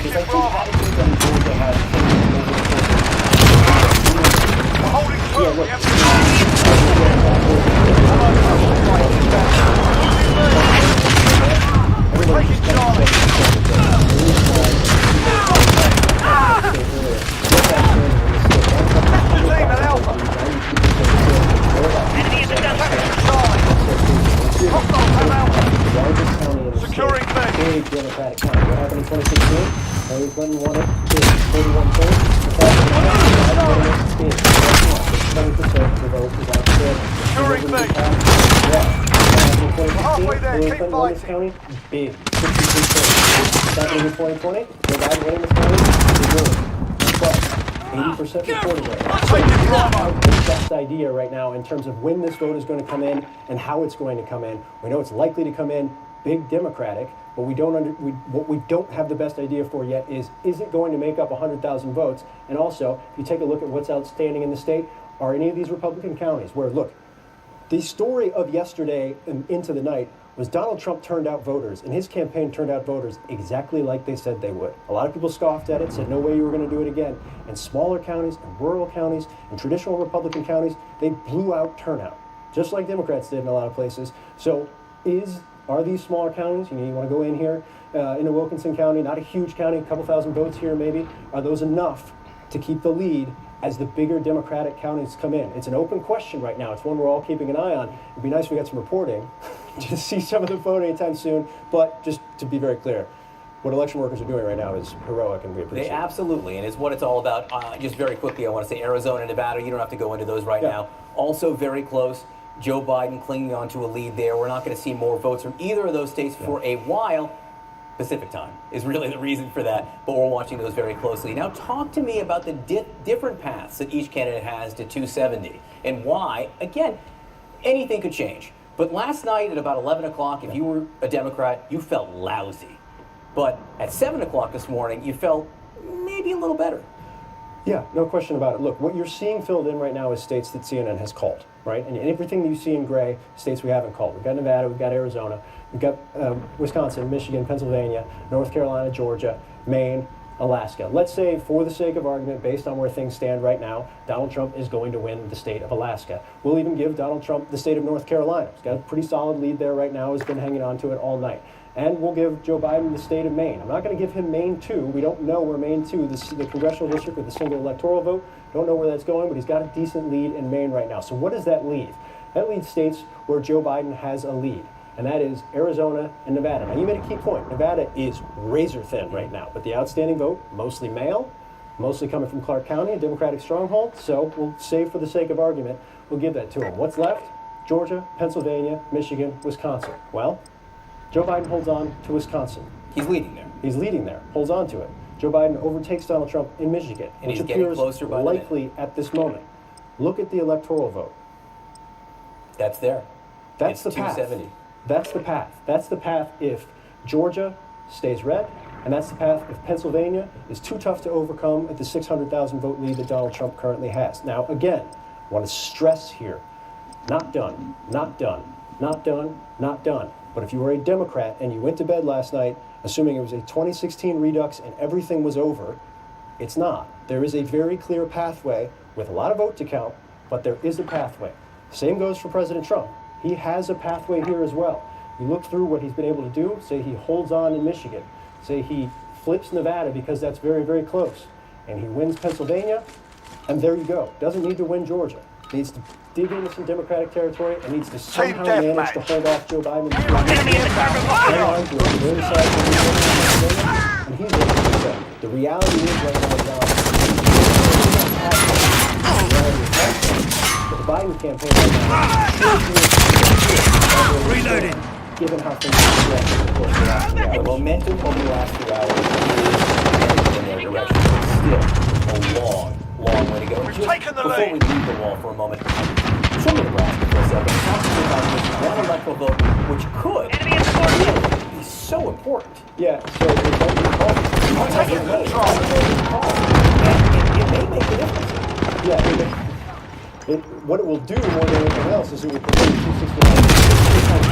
Because I think everybody in Georgia has Securing big Democratic county. What happened in 2016? Hillary Clinton won it, 31 points. The fact that now, 20% of the vote is out there. Securing thing. Halfway there, keep fighting. County, big, 63 points. Happening in 2020, Joe Biden winning this county, is good. But 80% reported it. The best idea right now in terms of when this vote is going to come in and how it's going to come in. We know it's likely to come in big Democratic, but what we don't have the best idea for yet is it going to make up 100,000 votes? And also, if you take a look at what's outstanding in the state, are any of these Republican counties where, look, the story of yesterday and into the night was Donald Trump turned out voters, and his campaign turned out voters exactly like they said they would. A lot of people scoffed at it, said no way you were going to do it again. And smaller counties and rural counties and traditional Republican counties, they blew out turnout, just like Democrats did in a lot of places. So are these smaller counties, you want to go in here into Wilkinson County, not a huge county, a couple thousand votes here maybe, are those enough to keep the lead as the bigger Democratic counties come in? It's an open question right now. It's one we're all keeping an eye on. It'd be nice if we got some reporting to see some of the vote anytime soon. But just to be very clear, what election workers are doing right now is heroic, and we appreciate it. Absolutely, and it's what it's all about. Just very quickly, I want to say Arizona, Nevada, you don't have to go into those right now. Also very close. Joe Biden clinging on to a lead there. We're not going to see more votes from either of those states for a while. Pacific time is really the reason for that, but we're watching those very closely. Now talk to me about the different paths that each candidate has to 270 and why, again, anything could change. But last night at about 11 o'clock, if you were a Democrat, you felt lousy. But at 7 o'clock this morning, you felt maybe a little better. Yeah, no question about it. Look, what you're seeing filled in right now is states that CNN has called, right? And everything that you see in gray, states we haven't called. We've got Nevada, we've got Arizona, we've got Wisconsin, Michigan, Pennsylvania, North Carolina, Georgia, Maine, Alaska. Let's say, for the sake of argument, based on where things stand right now, Donald Trump is going to win the state of Alaska. We'll even give Donald Trump the state of North Carolina. He's got a pretty solid lead there right now, has been hanging on to it all night. And we'll give Joe Biden the state of Maine. I'm not going to give him Maine 2. We don't know where Maine 2, the congressional district with the single electoral vote, don't know where that's going, but he's got a decent lead in Maine right now. So what does that leave? That leaves states where Joe Biden has a lead, and that is Arizona and Nevada. Now, you made a key point. Nevada is razor thin right now, but the outstanding vote, mostly male, mostly coming from Clark County, a Democratic stronghold, so we'll say for the sake of argument, we'll give that to him. What's left? Georgia, Pennsylvania, Michigan, Wisconsin. Well, Joe Biden holds on to Wisconsin. He's leading there. He's leading there, holds on to it. Joe Biden overtakes Donald Trump in Michigan, and which he's getting appears closer by likely at this moment. Look at the electoral vote. That's there. That's it's the path. 270. That's the path. That's the path if Georgia stays red, and that's the path if Pennsylvania is too tough to overcome at the 600,000 vote lead that Donald Trump currently has. Now, again, I want to stress here, not done, not done, not done, not done. But if you were a Democrat and you went to bed last night assuming it was a 2016 redux and everything was over, it's not. There is a very clear pathway with a lot of vote to count, but there is a pathway. Same goes for President Trump. He has a pathway here as well. You look through what he's been able to do, say he holds on in Michigan, say he flips Nevada because that's very, very close, and he wins Pennsylvania, and there you go. Doesn't need to win Georgia. Needs to dig into some Democratic territory and needs to somehow manage to hold off Joe Biden. And he's ready to do that. The reality is right now, the Biden campaign right now, reloading. Given how things are the momentum over the last 2 hours is in their direction. Still a long way to go. Just before we leave the wall for a moment, show me Nebraska for a second. Talk to me about this one electoral vote, which could be so important. Yeah, so we're taking control. It may make a difference. Yeah, what it will do more than anything else is it will prevent 269.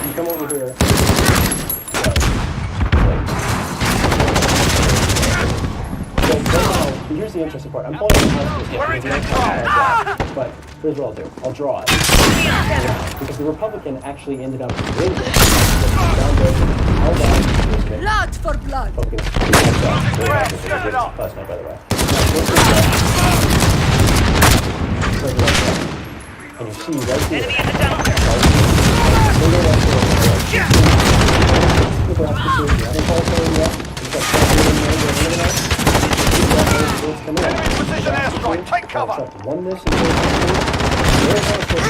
You come over here. here's the interesting part. I'm pulling the house We're in because control. but here's what I'll do. I'll draw it. Because the Republican actually ended up winning it. Down there, held out. Blood for blood. Last night, by the way. And you see right here. Enemy at the dumpster. Precision airstrike, take cover. One this and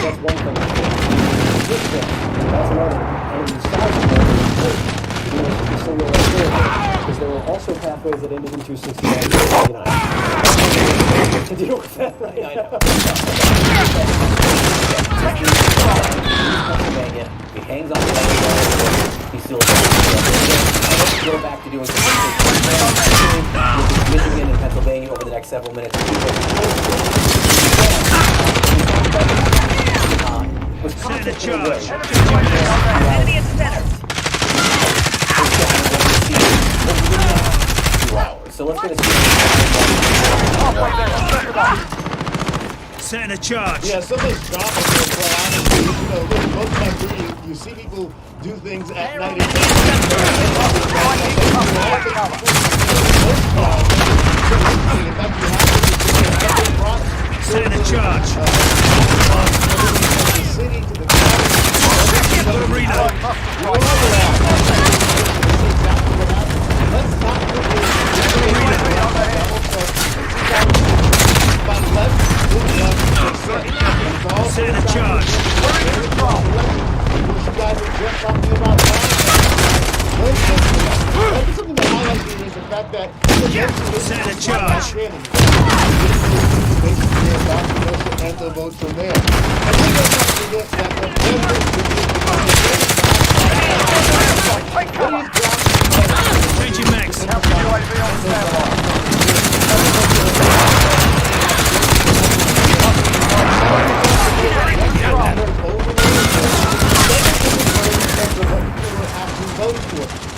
that's one thing. This thing, that's another. And besides because there were also pathways that ended in 269 to deal with that, right? Pennsylvania. He hangs on to that. He's still let's go back to doing some Michigan and Pennsylvania over the next several minutes. Enemy at the center. So let's get a Setting a charge. Yeah, some of those dramas are quite honestly, look, most of my career, you see people do things at night. Setting a charge. Setting a charge. Something that highlights me is the fact that Setting a charge. and the votes from there. And we don't have to forget that Changing max. UAV on standby.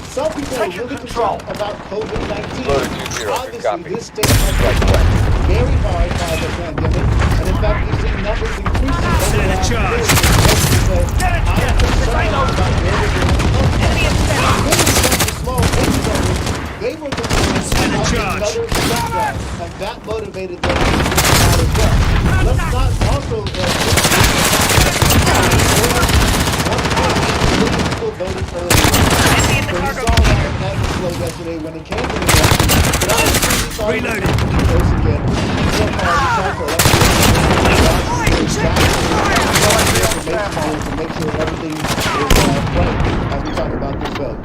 Some people are really concerned about COVID-19. Obviously, this state has been very hard by the pandemic, and in fact, we've seen numbers increasing over the last year. I am concerned about where we're going. Small businesses, they were concerned about another shutdown, and that motivated them to come out as well. Let's not also people voted earlier. So we saw that flow yesterday when it came to the election. But obviously we saw Reloaded. votes again. So far, we tried for to make sure everything is right as we talk about this vote.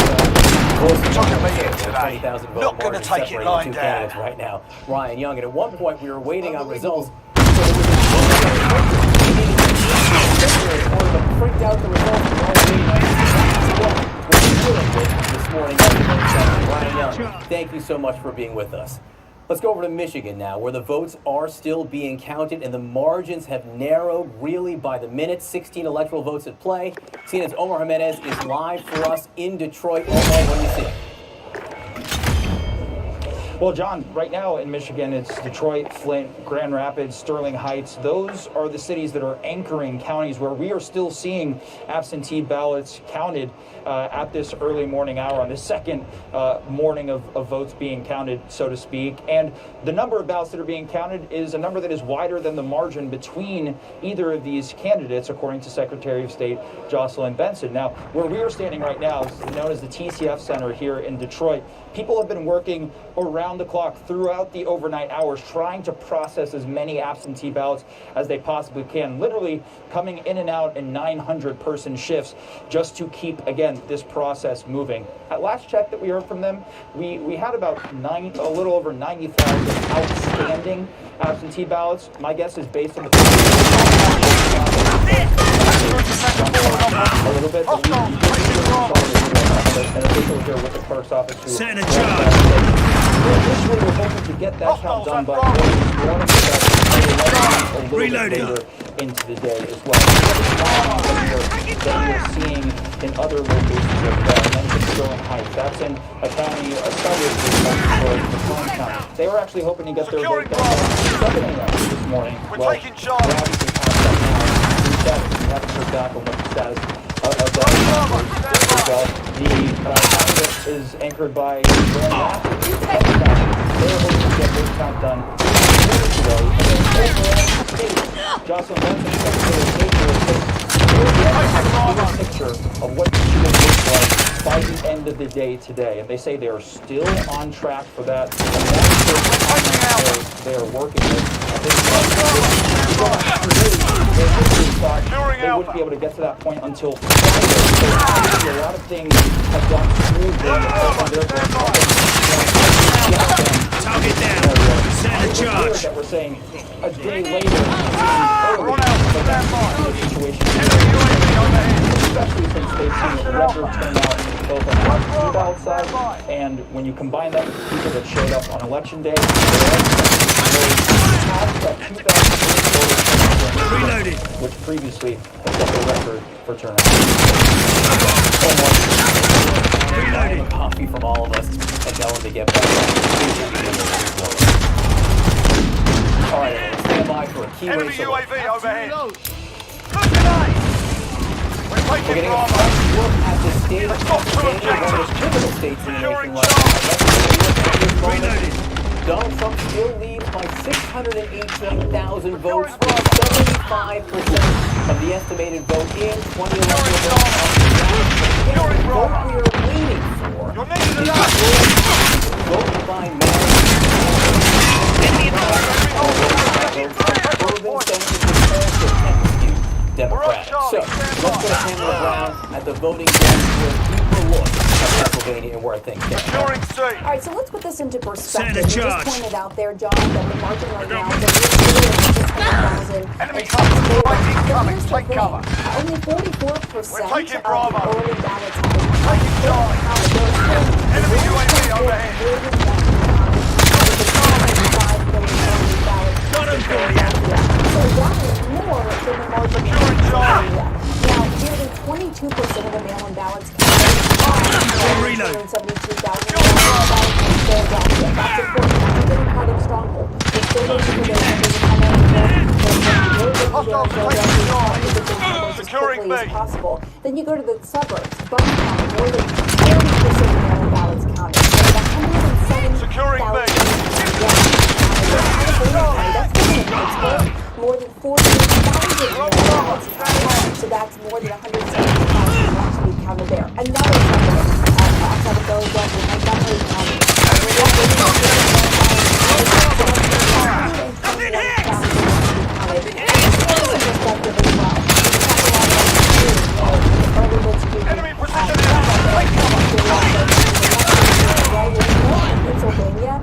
Not going to take it lying down. Right now, Ryan Young, and at one point we were waiting on results. Freaked out the results. This morning, Ryan Young, thank you so much for being with us. Let's go over to Michigan now, where the votes are still being counted and the margins have narrowed really by the minute. 16 electoral votes at play. CNN's Omar Jimenez is live for us in Detroit. Omar, what do you see? Well, John, right now in Michigan, it's Detroit, Flint, Grand Rapids, Sterling Heights. Those are the cities that are anchoring counties where we are still seeing absentee ballots counted at this early morning hour on the second morning of votes being counted, so to speak. And the number of ballots that are being counted is a number that is wider than the margin between either of these candidates, according to Secretary of State Jocelyn Benson. Now, where we are standing right now is known as the TCF Center here in Detroit. People have been working around the clock throughout the overnight hours trying to process as many absentee ballots as they possibly can, literally coming in and out in 900-person shifts just to keep, again, this process moving. At last check that we heard from them, we had about a little over 90,000 outstanding absentee ballots. My guess is based on the a little bit, but an official here with the clerk's office who Setting a charge. initially we're hoping to get that count done by morning, but a little bit Reloading. later into the day as well. That we are seeing in other locations over there. I mentioned Sterling Heights. That's in a county, a suburb of Macomb County. They were actually hoping to get their vote down to 7 a.m. this morning. We're taking charge. We're obviously past that now. We haven't heard back on what the status of that is. The county that is anchored by Grand Rapids. They're hoping to get this count done today. And then overall, the state, Jocelyn Benson, Secretary of State, have a picture of what the shooting looks like by the end of the day today. And they say they are still on track for that. And that's the timeline they are working with. They wouldn't be able to get to that point until Friday. So obviously a lot of things have gone smoothly on their Target down. Set a charge. that we're saying a day later, early, but that's the situation. Especially since they've seen record turnout both on the ballot side, and when you combine that with people that showed up on election day, Reloaded. which previously had set the record for turnout. Reloaded. Coffee from all of us and tell them to get back. All right, everyone, stand by for a key Enemy race. UAV overhead. Good grenade. We're We're taking getting a Bravo. fresh look at the state of Pennsylvania, one of the pivotal states in the nation right now. Reloaded. Donald Trump still leads by 618,000 votes, 75% of the estimated vote in 2011. What we are waiting for You're needed is enough. vote by mail. Democratic. So, let's go to Pamela Brown at the voting desk for a deeper look at Pennsylvania and where things stand. Securing C. All right, so let's put this into perspective. Send a You charge. just pointed out there, John, that the margin right now is at 600,000. Enemy concentrating incoming. Take cover. Only 44% We're taking of Bravo. the early ballots have been Taking Charlie. counted. Enemy UAV overhead. Got him for you. So that is more than the margin. Securing Charlie. Now, nearly 22% of the mail-in ballots counted. Reload. 272,000 Philadelphia. That's important. That's a Democratic stronghold. It's still waiting for those numbers to come out. Hostiles taking Charlie. Securing as quickly as B. possible. Then you go to the suburbs. Bucktown, more than 40% of mail-in ballots counted. And 107,000 Securing B. more than 40,000 ballots counted. So that's more than 170,000 actually counted there. Another suburb outside of Philadelphia, Montgomery County. Enemy precision airstrike. Take cover. Pennsylvania,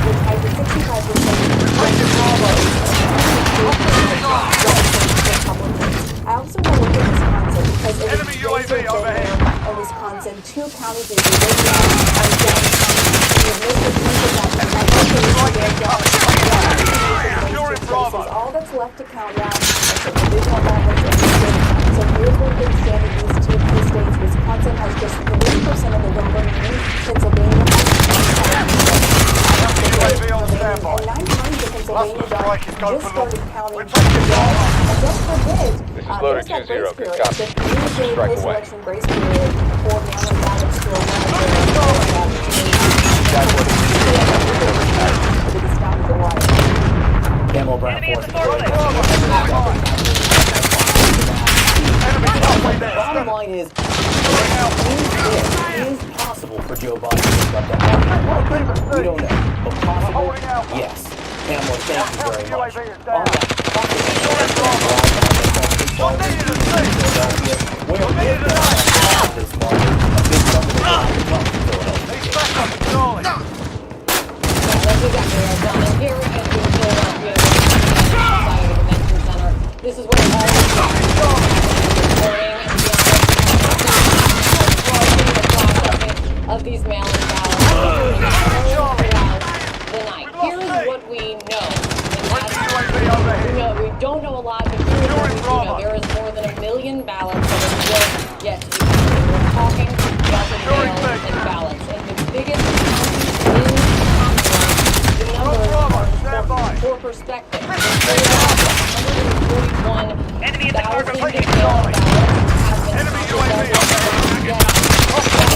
which has a 65%. I also want to look at Wisconsin because it Enemy is UAV closer overhead. in Wisconsin. Two counties in Virginia and Downtown. Securing Bravo. All that's left to count now is the provisional ballots in the state. So here's where things stand in these two key states. Wisconsin has just 3% of the vote remaining. Pennsylvania UAV on standby. and 9 counties in Pennsylvania Cluster strike is going just for started Luton. counting We're taking today. Bravo. And just for bids, This is loader there's that 2-0. grace Good period. copy. The three-day Strike away. post-election grace period for mail-in ballots to allow Pamela Brown forces the bottom line is, it is possible for Joe Biden to pick up that. We don't know, but possible, yes. Pamela, thank you very much. On that, where this market, a big chunk of the country comes from Philadelphia. He's back up to Charlie. This is what all of these mail-in ballots throughout the night. Here is what we know. UAV overhead. We know So there's still yet to be counted. We're talking about the mail and ballots. And the biggest county in the Commonwealth, the numbers are important. For perspective, 141,000 Enemy at the target, mail-in taking ballots have been Enemy counted. UAV Yet,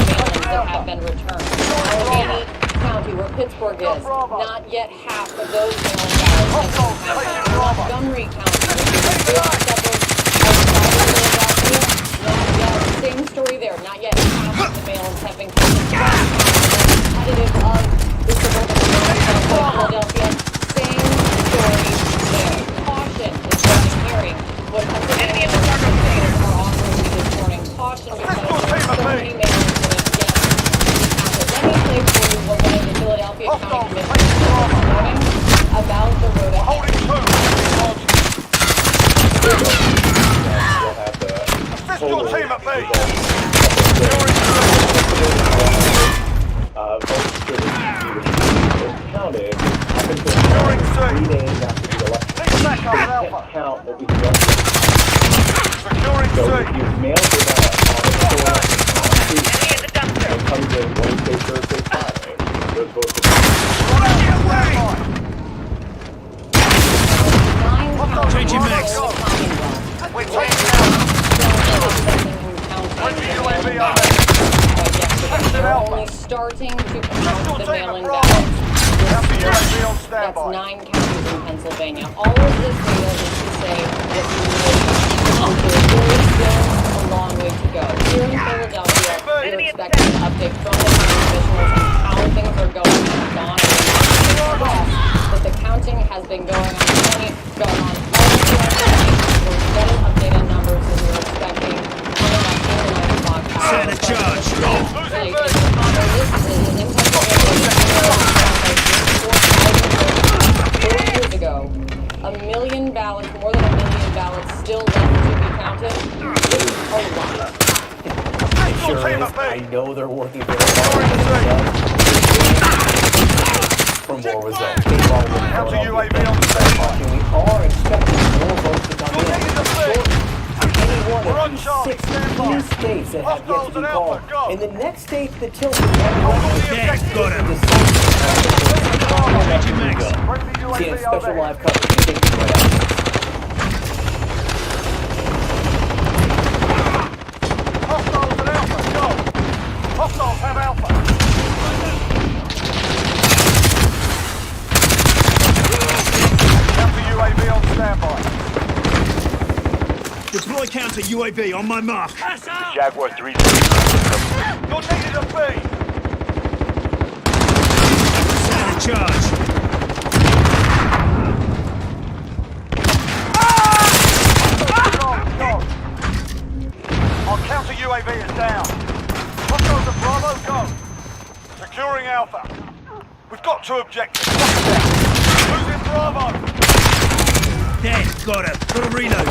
mail-ins that have been returned. Allegheny County, where Pittsburgh is, not yet half of those mail-in ballots have been counted. Montgomery County, which is the big suburb outside of Philadelphia, not yet. Same story there. Not yet half of the mail-ins have been counted. Competitive of the suburban areas of Philadelphia. Same story there. Caution is what I'm hearing. What Pennsylvania legislators are offering me this morning. Caution because there are so many mail-ins that have yet to be counted. Let me play for you what one of the Philadelphia County Commissioners said this morning about the road ahead. Assist your team at B. Counted up until 3 days after the election. Need backup at Can't Alpha. count what we can. Securing So C. if you've mailed it out on the floor, Enemy in the dumpster. it comes in Wednesday, Thursday, Friday. Those votes are Change your mix. We're taking out. UAV on They're only starting to count the mail-in ballots. UAV on That's standby. 9 counties in Pennsylvania. All of this data is to say that there is still a long way to go. Here in Philadelphia, we're expecting an update from the county officials on how things are going and gone. But the counting has been going on all throughout the night. We're getting updated numbers as we're expecting coming up in the 9 o'clock hour. Set a charge. Really, it's a combination in Pennsylvania. 4 years ago, 1 million ballots, more than 1 million ballots still left to be counted. This is a lot. It sure is. I know they're working very hard for more results. They've already Counter done all UAV the on things. standby. And we are expecting more votes to come in. You're taking the Short any one We're of on these Charlie, 6 stand by. new states that have yet to Hostiles be at called. Alpha, go. And the next state that tilts Hold on the Dead, objective. got him. Change your mix. Bring the Seeing UAV special over. live coverage. Take it right out. Hostiles at Alpha, go. Hostiles have Alpha. Counter UAV on standby. Deploy counter UAV on my mark. Jaguar 3-0. You're needed at B. Set a charge. Go. Our counter UAV is down. Hostiles at Bravo, go. Securing Alpha. We've got 2 objectives. Losing Bravo. Dead, got him. Got a reload.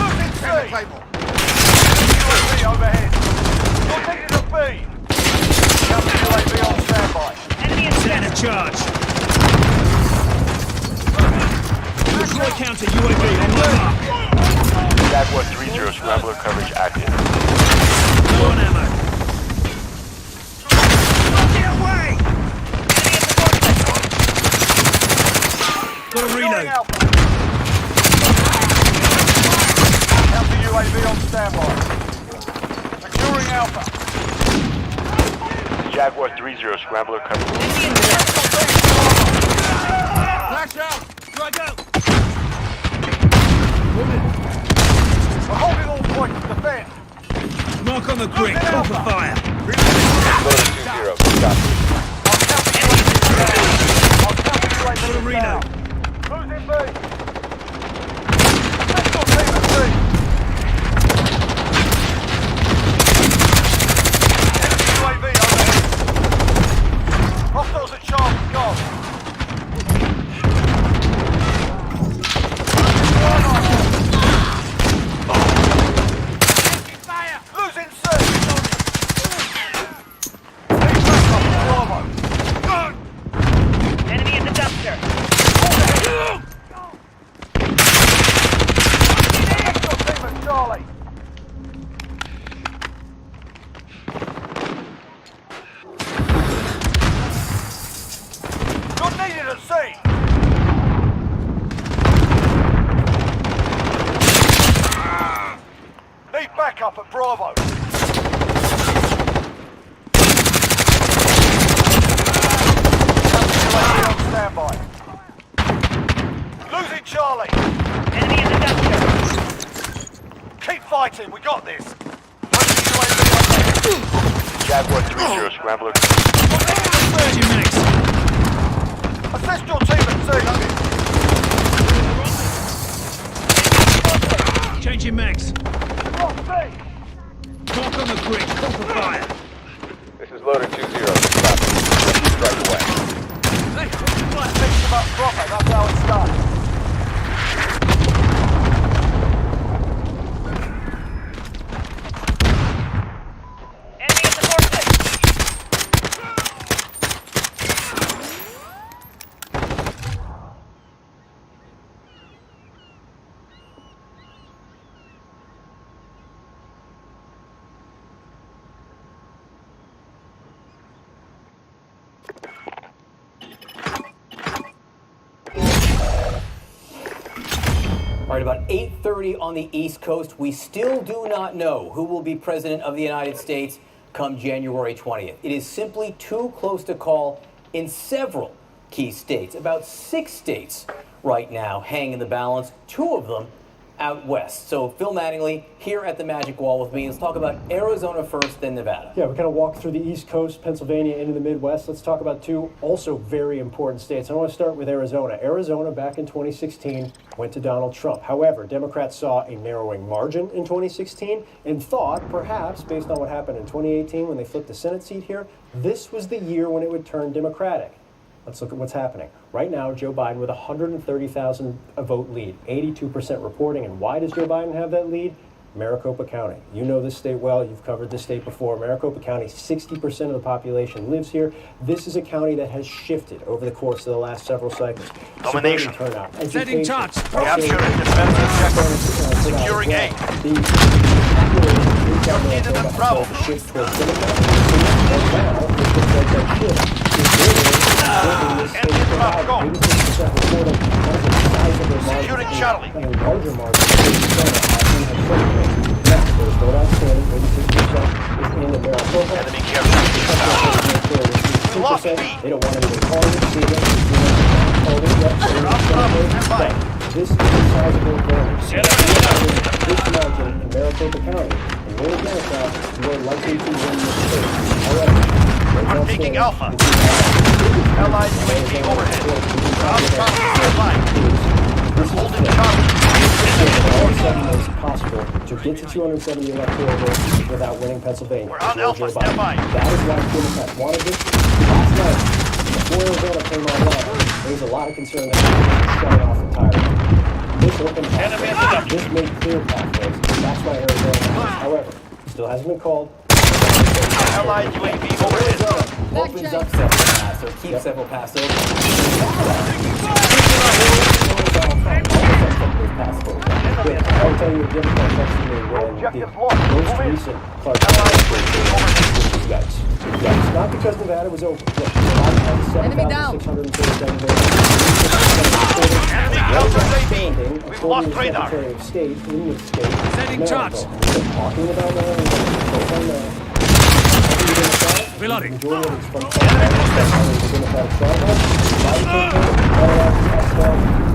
Losing C. UAV overhead. You're needed at B. Counter UAV on standby. Set a charge. Deploy counter UAV on my mark. Jaguar 3-0. Scrambler coverage active. Low on ammo. Get away! Got a Securing reload. Alpha. Counter UAV on standby. Securing Alpha. Jaguar 3-0. Scrambler coverage. Flash out. Right go. We're holding all points to defend. Mark on the grid. Call for fire. Loader 2-0. Copy. Our counter UAV Got a is down. reload. Losing B. Assist your team at C. Enemy UAV overhead. Hostiles at Charlie, go. Losing C. Need backup at Bravo. Enemy in the dumpster. backup at Bravo. UAV on standby. Losing Charlie. Enemy in the dumpster. Keep fighting, we got this. Jaguar 3-0, Scrambler. Changing mags. Assist your team at sea. Changing mags. Lost B. Talk on the grid. Call for fire. This is loader 2-0. Strike away. Fix them up proper, that's how it's done. Enemy at the forklift. All right, about 8:30 on the East Coast. We still do not know who will be president of the United States come January 20th. It is simply too close to call in several key states. About 6 states right now hang in the balance, 2 of them out west. So Phil Mattingly here at the Magic Wall with me. Let's talk about Arizona first, then Nevada. Yeah, we kind of walk through the East Coast, Pennsylvania, into the Midwest. Let's talk about 2 also very important states. I want to start with Arizona. Arizona, back in 2016, went to Donald Trump. However, Democrats saw a narrowing margin in 2016 and thought, perhaps, based on what happened in 2018 when they flipped the Senate seat here, this was the year when it would turn Democratic. Let's look at what's happening. Right now, Joe Biden with a 130,000 vote lead, 82% reporting. And why does Joe Biden have that lead? Maricopa County. You know this state well. You've covered this state before. Maricopa County, 60% of the population lives here. This is a county that has shifted over the course of the last several cycles. Domination. Suburban turnout, Setting education, charge. Capture and defend the objective. Securing A. Into the Bravo. Securing Charlie. Enemy captured. Lost B. They don't want anyone calling it. This is a sizable advantage. This margin in Maricopa County, and more Democrats, more likely to win this state. However, I'm taking Alpha. Allied UAV overhead. Holding Charlie. All of a sudden, it's possible to get to 270 electoral votes without winning Pennsylvania. We're on Alpha, stand by. That is why Democrats wanted this. Last night, before Arizona came online, there was a lot of concern that they were shutting off entirely. This opened pathways. This made clear pathways. That's why Arizona won. However, it still hasn't been called. Allied UAV overhead. Opens up several paths, or keeps several paths open. I'll tell you a Democrat texted me when the most recent Clark guys. Not because Nevada was open. Look, Nevada has 7,637 votes. We've lost radar. Secretary of State in this state. Setting charge. Talking about Maryland. Reloading. Majority of it's from Democratic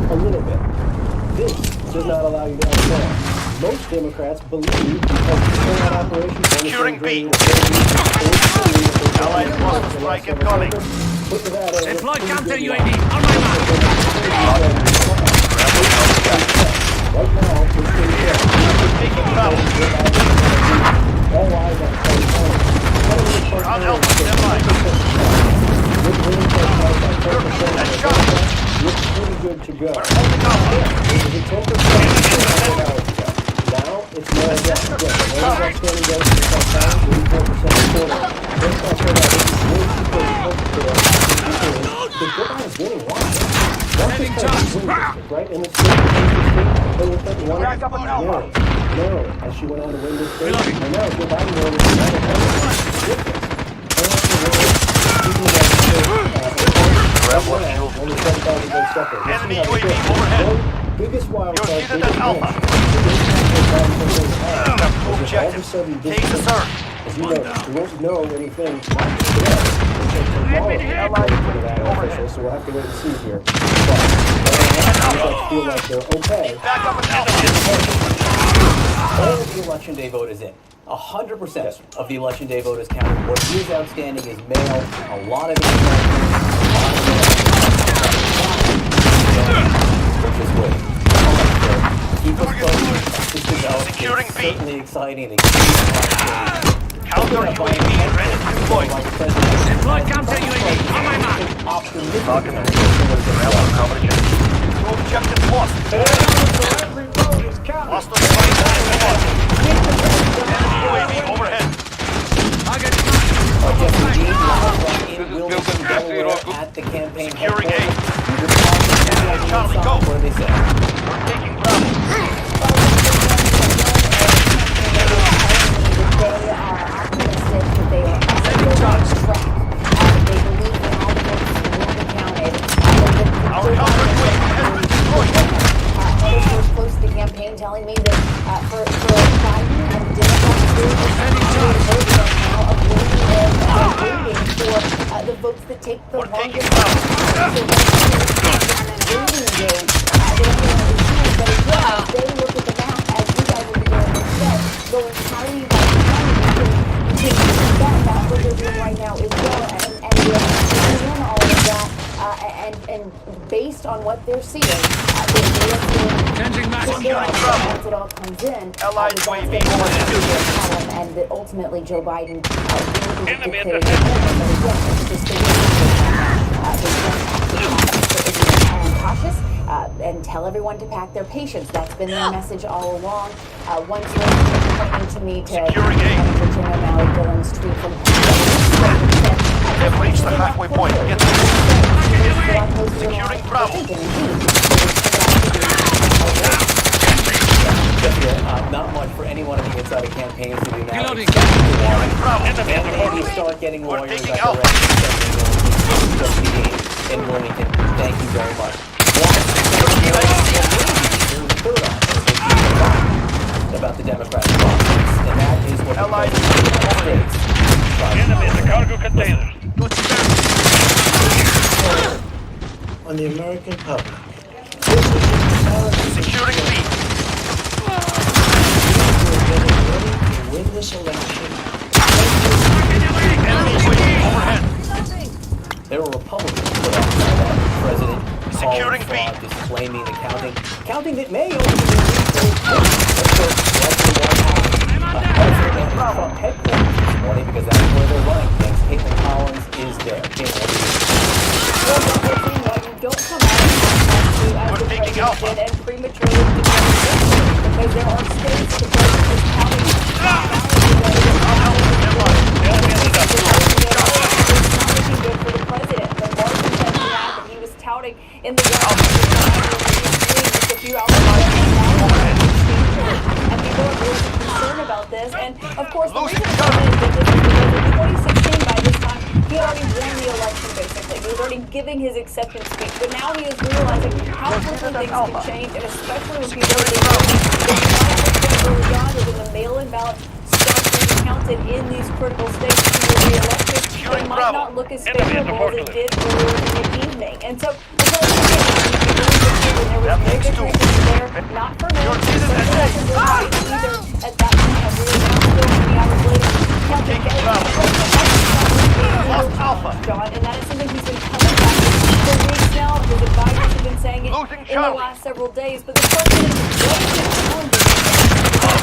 a little bit. This does not allow you to understand. Most Democrats believe because the turnout operations... Securing B. Allied forces strike incoming. Deploy counter UAV. On my mark. Right now, Taking Bravo. all eyes on We're on Alpha, stand by. That's shot. looks pretty good to go. We're holding Alpha. It was a 10% now it's more aggressive. The good is winning Setting charge. right? And it's narrow as she went on to win this state. And now Joe Biden Enemy UAV overhead. Biggest wild card. You're seated at Alpha. Full check Affirmative. Case to serve. As you know, we won't know anything today until tomorrow, official, so we'll have to wait and see here. But I feel like they're okay. Back up and out. All of the election day vote is in. 100% of the election day vote is counted. What is outstanding is mail. A lot of it is just waiting. Keep us posted. Securing B. Certainly exciting and Counter UAV ready to deploy. Deploy counter UAV on my mark. No objective lost. Hostile flight UAV overhead. At the campaign Securing A. headquarters. Charlie, go. What do they say? We're taking Bravo. They are optimistic that they are on track. They believe that all the votes will be counted. Our counter UAV has been destroyed. Other source close to the campaign telling me that for Biden and Democrats, they're waiting for the votes that take the We're taking longest Bravo. they look at the map as you guys are doing instead, going county by county, that's what they're doing right now as well, and they're doing all of that, and based on what they're seeing, Changing max. once it all comes in, Allied that's UAV going to be overhead. a problem, and that ultimately Joe Biden Enemy declared cautious, and tell everyone to pack their patience. That's been their message all along. One source pointing to me to Securing A. General Mally Dillon's tweet from They've reached the halfway point. Get Securing Bravo. Not much for anyone on the inside of campaigns to do now. Reloading. Securing Bravo. And maybe start getting We're lawyers taking like Alpha. the in Wilmington. Thank you very much. About the Democratic process, and that is what Allied the States. Enemy in the cargo container. On the American public. This is imperative. Securing B. We're getting ready to win this election. Enemy UAV overhead. There were Republicans put out that President Securing calling B. fraud, disclaiming the counting that may ultimately lead to Trump headquarters this morning because that's where they're running things. Caitlin Collins is there. Caitlin, Well, don't come out as the president did and prematurely because there are states the president is counting. Good for the president. The margin that he was touting in the just a few hours ago, and people are really concerned about this. And of course, the reason the president did this is because in 2016, by this time, he had already won the election. Basically, he was already giving his acceptance speech. But now he is realizing how quickly things can change, and especially when people are early on, when the mail-in ballot starts being counted in these critical states to be elected, they might not look as favorable as it did earlier in the evening. And so, there was no victory there, not for him, but either at that point, as we were now still many hours later. Lost Alpha. John, and that is something he's been coming back for weeks now. His advisors have been saying it Losing in the Charlie. last several days, but the president wasn't the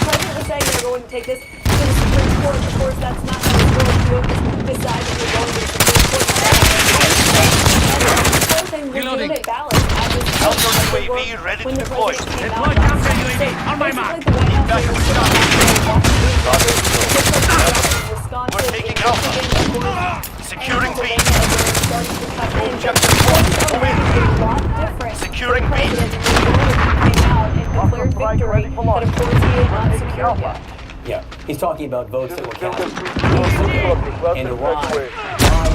president was saying they're going to take this to the Supreme Court. Of course, that's not how it's going to decide if they're going to the Supreme Court. Reloading. Counter UAV ready to deploy. Deploy counter UAV on my mark. We're taking Alpha. Securing B. Objective Securing B. yeah, he's talking about votes that were counted in Iran by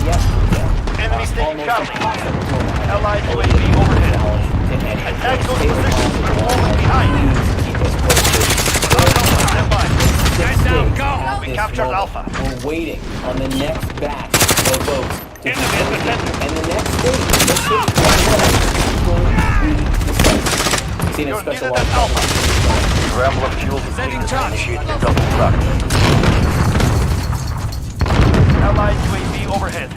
yesterday. Enemies taking Almost Charlie. impossible to imagine. Allied UAV overhead. Attack those positions. We're falling behind. Keep us posted. Stand by. Guys down. captured moment. Alpha. We're waiting on the next batch of votes. And the next state, will be decided. Seen in You're special needed at Alpha. Scramble of fuel Sending depleted. charge. Initiate pickup truck. Allied UAV overhead.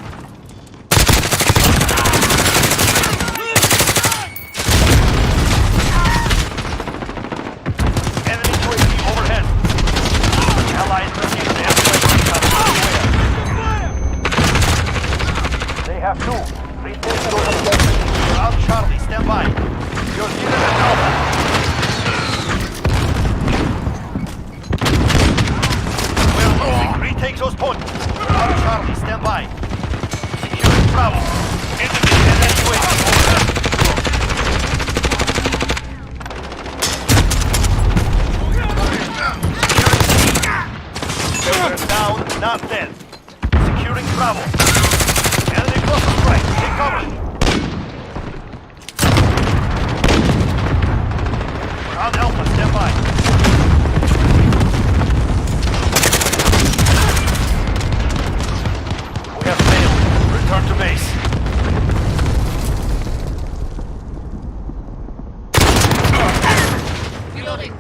Enemy UAV overhead. Allied received the airstrike recon. They have two. Reinforce those objectives. You're on Charlie. Stand by. You're needed at Alpha. We're losing. Retake those points. On Charlie. Stand by. Securing Bravo. Enemy and UAV overhead. We're down, not dead. Securing Bravo. Enemy cluster strike. Take cover. We're on Alpha. Stand by. We have failed. Return to base. Reloading.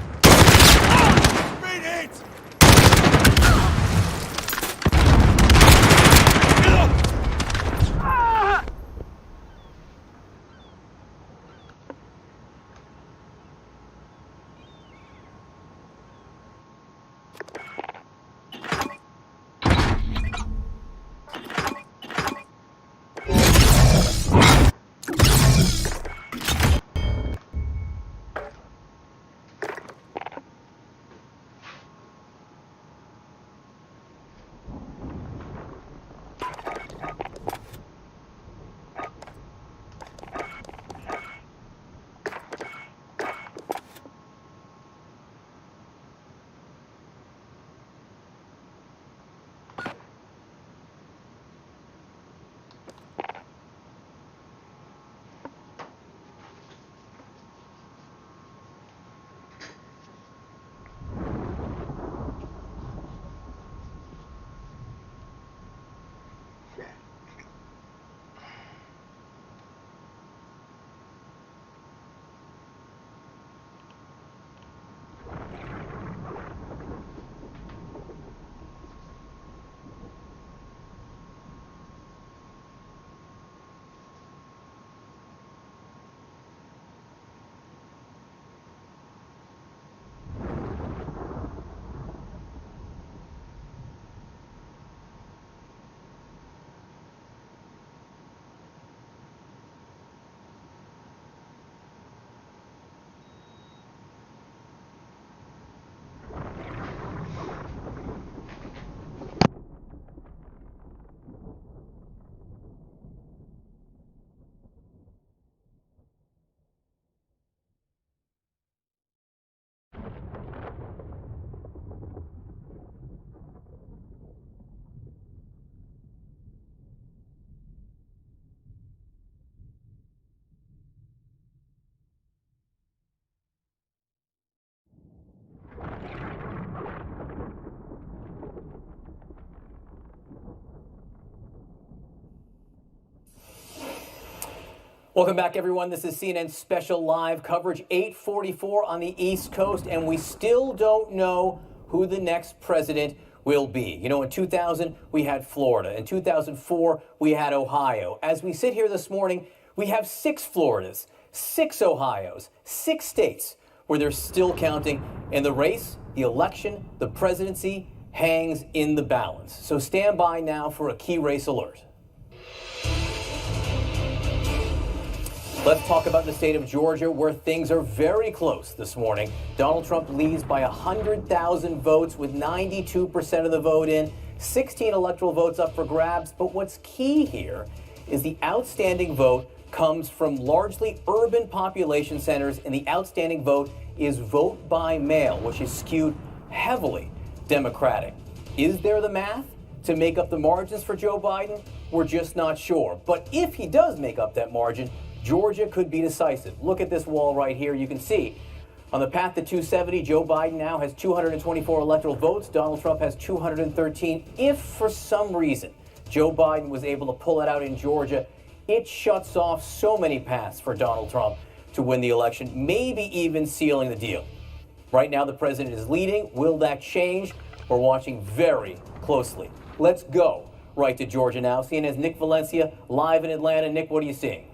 Welcome back, everyone. This is CNN Special Live coverage, 8:44 on the East Coast, and we still don't know who the next president will be. You know, in 2000, we had Florida. In 2004, we had Ohio. As we sit here this morning, we have 6 Floridas, 6 Ohios, 6 states where they're still counting, and the race, the election, the presidency hangs in the balance. So stand by now for a key race alert. Let's talk about the state of Georgia, where things are very close this morning. Donald Trump leads by 100,000 votes with 92% of the vote in, 16 electoral votes up for grabs. But what's key here is the outstanding vote comes from largely urban population centers, and the outstanding vote is vote by mail, which is skewed heavily Democratic. Is there the math to make up the margins for Joe Biden? We're just not sure. But if he does make up that margin, Georgia could be decisive. Look at this wall right here. You can see On the path to 270, Joe Biden now has 224 electoral votes. Donald Trump has 213. If for some reason Joe Biden was able to pull it out in Georgia, it shuts off so many paths for Donald Trump to win the election, maybe even sealing the deal. Right now, the president is leading. Will that change? We're watching very closely. Let's go right to Georgia now. CNN's Nick Valencia live in Atlanta. Nick, what are you seeing?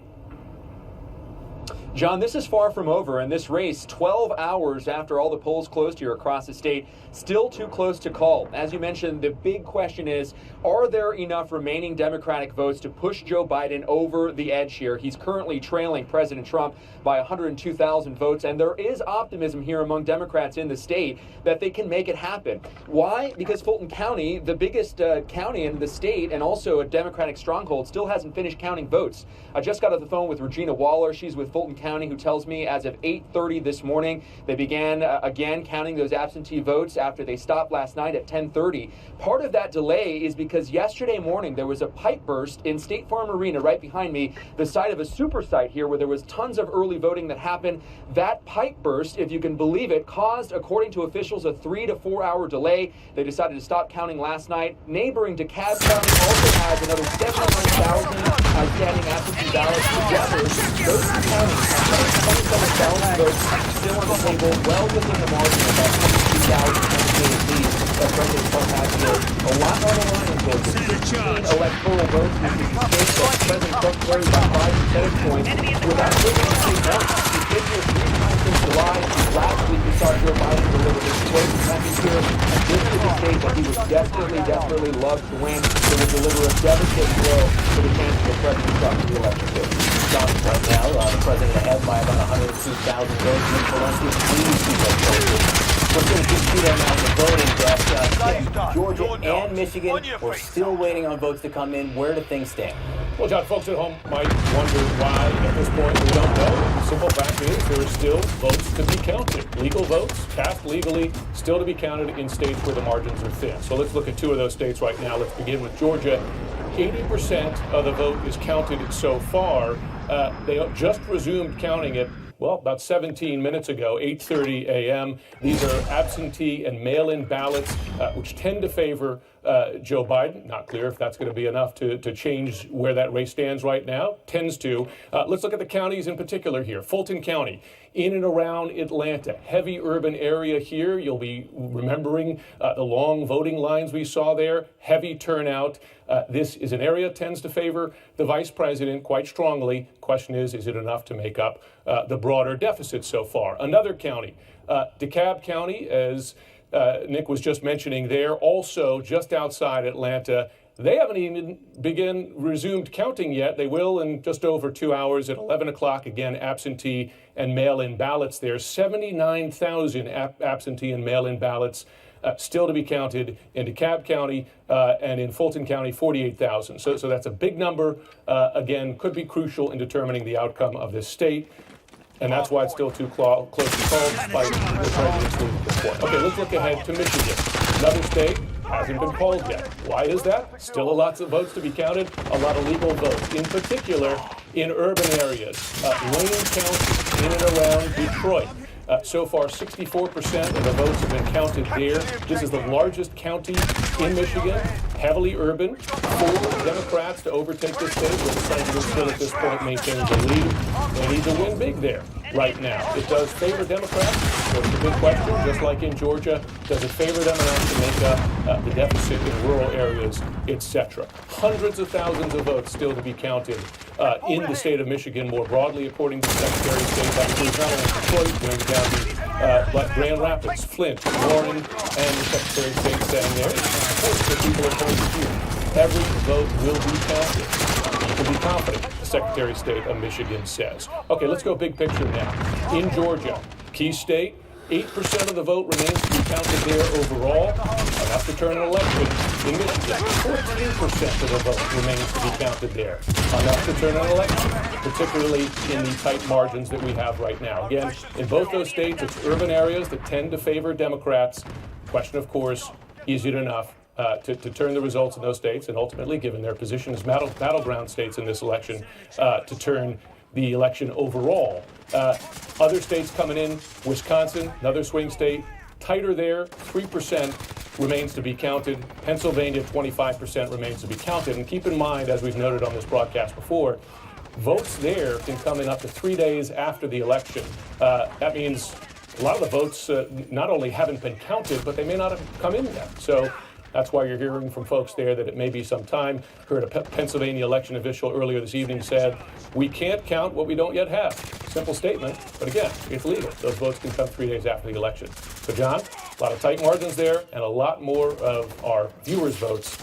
John, this is far from over, and this race, 12 hours after all the polls closed here across the state, still too close to call. As you mentioned, the big question is, are there enough remaining Democratic votes to push Joe Biden over the edge here? He's currently trailing President Trump by 102,000 votes, and there is optimism here among Democrats in the state that they can make it happen. Why? Because Fulton County, the biggest county in the state and also a Democratic stronghold, still hasn't finished counting votes. I just got off the phone with Regina Waller. She's with Fulton County, who tells me as of 8:30 this morning, they began again counting those absentee votes after they stopped last night at 10:30. Part of that delay is because yesterday morning there was a pipe burst in State Farm Arena right behind me, the site of a super site here where there was tons of early voting that happened. That pipe burst, if you can believe it, caused, according to officials, a 3 to 4 hour delay. They decided to stop counting last night. Neighboring DeKalb County also has another 700,000 outstanding absentee ballots. Together, those two counties have 127,000 votes still on the table, well within the margin of that 22,000 estimated lead that President Trump has here. A lot on the line in Georgia. 16 electoral votes, which is the state that President Trump carried by 5 percentage points without taking a state vote. He's been here 3 times since July. Last week we saw Joe Biden deliver this close message here. And this is a state that he would desperately love to win. It would deliver a devastating blow for the chances of President Trump in the election state. Right now, the president ahead by about 102,000 votes. Nick Valencia, please keep us posted. We're going to keep you on the voting desk. Georgia and Michigan, we're still waiting on votes to come in. Where do things stand? Well, John, folks at home might wonder why at this point we don't know. The simple fact is there are still votes to be counted. Legal votes, cast legally, still to be counted in states where the margins are thin. So let's look at 2 of those states right now. Let's begin with Georgia. 80% of the vote is counted so far. They just resumed counting it, well, about 17 minutes ago, 8:30 a.m. These are absentee and mail-in ballots, which tend to favor Joe Biden. Not clear if that's going to be enough to change where that race stands right now. Tends to. Let's look at the counties in particular here. Fulton County, in and around Atlanta, heavy urban area here. You'll be remembering the long voting lines we saw there, heavy turnout. This is an area that tends to favor the vice president quite strongly. Question is it enough to make up the broader deficit so far? Another county, DeKalb County, as Nick was just mentioning there, also just outside Atlanta. They haven't even resumed counting yet. They will in just over 2 hours at 11 o'clock. Again, absentee and mail-in ballots there. 79,000 absentee and mail-in ballots still to be counted in DeKalb County and in Fulton County, 48,000. So that's a big number. Again, could be crucial in determining the outcome of this state. And that's why it's still too close to call, despite the president's leading report. Okay, let's look ahead to Michigan. Another state hasn't been called yet. Why is that? Still lots of votes to be counted, a lot of legal votes, in particular in urban areas. Wayne County, in and around Detroit. So far, 64% of the votes have been counted there. This is the largest county in Michigan, heavily urban. 4 Democrats to overtake this state, where the president still at this point maintains a lead. They need to win big there right now. It does favor Democrats, so it's a big question, just like in Georgia. Does it favor them enough to make up the deficit in rural areas, etc.? Hundreds of thousands of votes still to be counted in the state of Michigan more broadly, according to the Secretary of State. That includes not only Detroit, Wayne County, but Grand Rapids, Flint, Warren, and the Secretary of State saying there. The people are going to hear. Every vote will be counted. You can be confident, the Secretary of State of Michigan says. Okay, let's go big picture now. In Georgia, key state, 8% of the vote remains to be counted there overall. Enough to turn an election. In Michigan, 14% of the vote remains to be counted there. Enough to turn an election, particularly in the tight margins that we have right now. Again, in both those states, it's urban areas that tend to favor Democrats. Question, of course, is it enough to turn the results in those states, and ultimately, given their position as battleground states in this election, to turn the election overall Other states coming in, Wisconsin, another swing state, tighter there, 3% remains to be counted. Pennsylvania, 25% remains to be counted. And keep in mind, as we've noted on this broadcast before, votes there can come in up to 3 days after the election. That means a lot of the votes not only haven't been counted, but they may not have come in yet. So that's why you're hearing from folks there that it may be some time. Heard a Pennsylvania election official earlier this evening said, we can't count what we don't yet have. Simple statement, but again, it's legal. Those votes can come 3 days after the election. So John, a lot of tight margins there and a lot more of our viewers' votes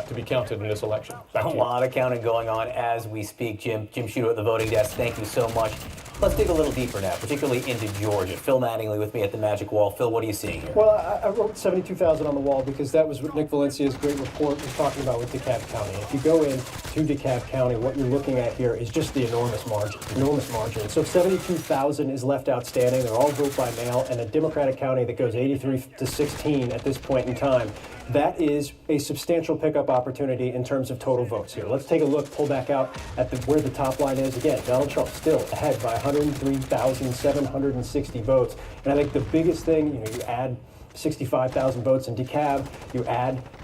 to be counted in this election. A lot of counting going on as we speak. Jim Sciutto at the voting desk, thank you so much. Let's dig a little deeper now, particularly into Georgia. Phil Mattingly with me at the Magic Wall. Phil, what are you seeing here? Well, I wrote 72,000 on the wall because that was what Nick Valencia's great report was talking about with DeKalb County. If you go into DeKalb County, what you're looking at here is just the enormous margin. So 72,000 is left outstanding. They're all vote by mail, and a Democratic county that goes 83-16 at this point in time. That is a substantial pickup opportunity in terms of total votes here. Let's take a look, pull back out at where the top line is. Again, Donald Trump still ahead by 103,760 votes. And I think the biggest thing, you add 65,000 votes in DeKalb,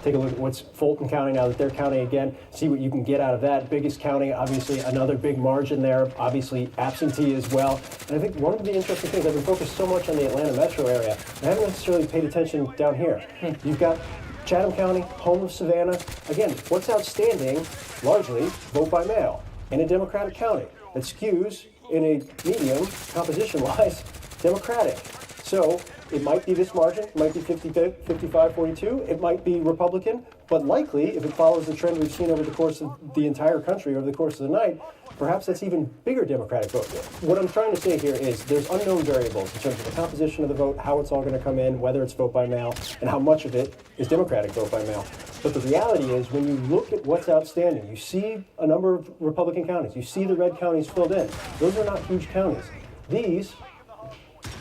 take a look at what's Fulton County now that they're counting again, see what you can get out of that. Biggest county, obviously another big margin there, obviously absentee as well. And I think one of the interesting things, I've been focused so much on the Atlanta metro area, I haven't necessarily paid attention down here. You've got Chatham County, home of Savannah. Again, what's outstanding, largely, vote by mail in a Democratic county that skews in a medium, composition-wise, Democratic. So it might be this margin, it might be 55-42, it might be Republican, but likely, if it follows the trend we've seen over the course of the entire country, over the course of the night, perhaps that's even bigger Democratic vote. What I'm trying to say here is there's unknown variables in terms of the composition of the vote, how it's all going to come in, whether it's vote by mail, and how much of it is Democratic vote by mail. But the reality is when you look at what's outstanding, you see a number of Republican counties, you see the red counties filled in. Those are not huge counties. These